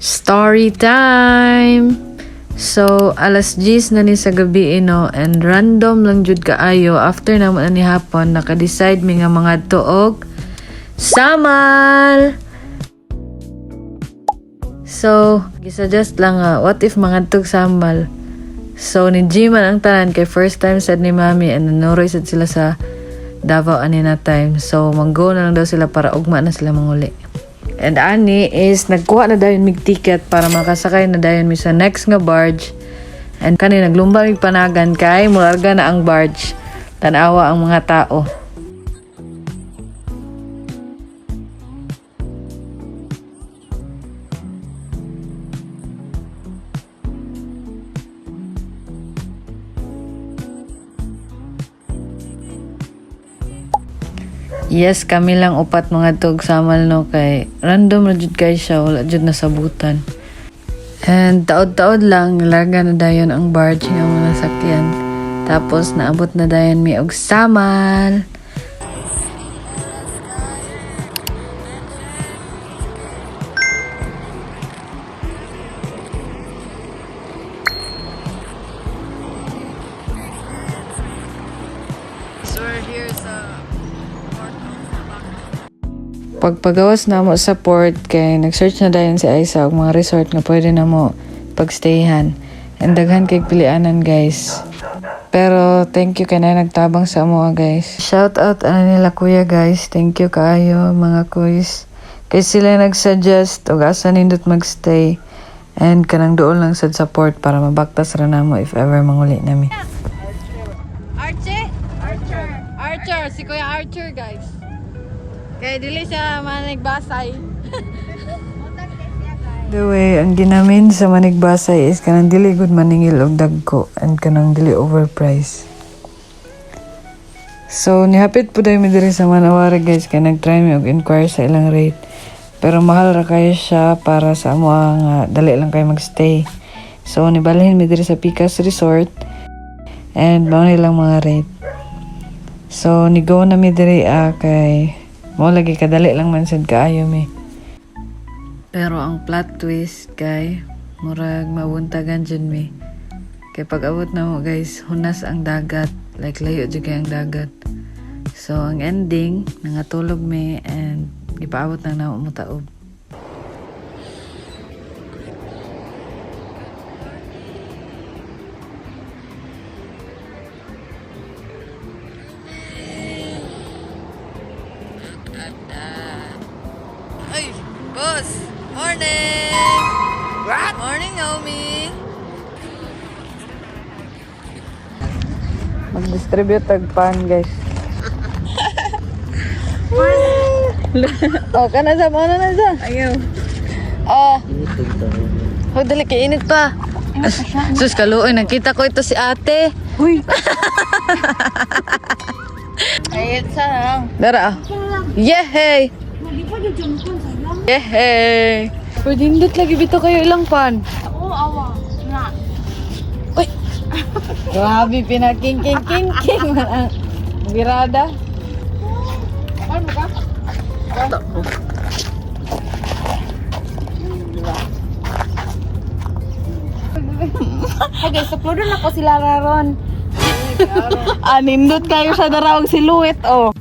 Story time! So, alas 10 na ni sa gabi and random lang jud kaayo after na ni hapon naka-decide mi nga mga tuog Samal! So, gisuggest lang what if mga tug Samal? So, ni G-man ang tanan kay first time sad ni Mami and nanuroy sad sila sa Davao anina time. So, mag-go na lang daw sila para ugma na sila manguli. And ani is nagkuha na dayon mig ticket para makasakay na dayon mi sa next nga barge. And kani naglumba mig panagan kay mularga na ang barge. Tanawa ang mga tao. Yes, kami lang upat mga tug Samal kay random na jud kay siya, wala jud nasabutan. And taod-taod lang larga na dayon ang barge nga mga sakyan. Tapos naabot na dayon mi og Samal. So we're here sa pagpagawas na mo sa port kay nag-search na dayon si Aiza og mga resort nga pwede na mo pagstayhan. And daghan kay pilianan guys. Pero thank you kay na nagtabang sa amo guys. Shout out nila kuya guys. Thank you kaayo mga kuys. Kay sila nag-suggest og asa nindot magstay. And kanang doon lang sad sa port para mabaktas ra namo if ever manguli nami. Archer, si Kuya Archer guys. Kaya dili siya manigbasay. The way, ang ginamin sa manigbasay is kanang dili good maningil og dagko and kanang dili overpriced. So, nihapit po dahil mi diri sa Manawara guys kaya nag-try mi og inquire sa ilang rate. Pero mahal ra kayo siya para sa amo nga dali lang kayo magstay. So, nibalhin mi diri sa Picas Resort and mao nilang mga rate. So, nigo na mi diri kay mo lagi kadali lang man sad kaayo mi. Pero ang plot twist kay murag mabuntagan jud mi. Kay pag abot na mo guys, hunas ang dagat, like layo jud kay ang dagat. So ang ending nangatulog mi and ipaabot na namo mo taob. Ay, boss! Morning! What? Morning, Naomi! Mag-distribute tag pan, guys. Oh, kana sa mo na sa? Ayaw. Oh. Oh, dali kay init pa. Sus, kaluoy. Nakita ko ito si ate. Uy! Ayit sa lang. Dara. Yehey! Yehey! Pwede hindot lagi bito kayo ilang pan. Oo, awa. Na. Uy! Grabe, pinaking-king-king-king. Birada. Ano mo ka? Hey guys, uploadan ako sila raron. Nindot kayo sa darawag siluet, oh.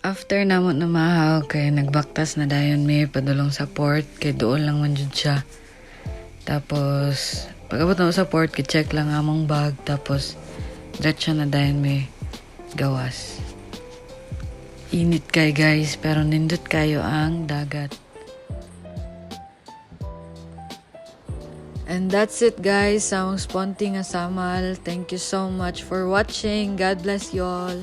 After namot na mahaw kay nagbaktas na dayon mi padulong sa port kay doon lang man jud siya. Tapos pag-abot na sa port kay check lang among bag tapos diretso na dayon mi gawas. Init kay guys pero nindot kayo ang dagat. And that's it guys, sa among sponting nga samal. Thank you so much for watching. God bless you all.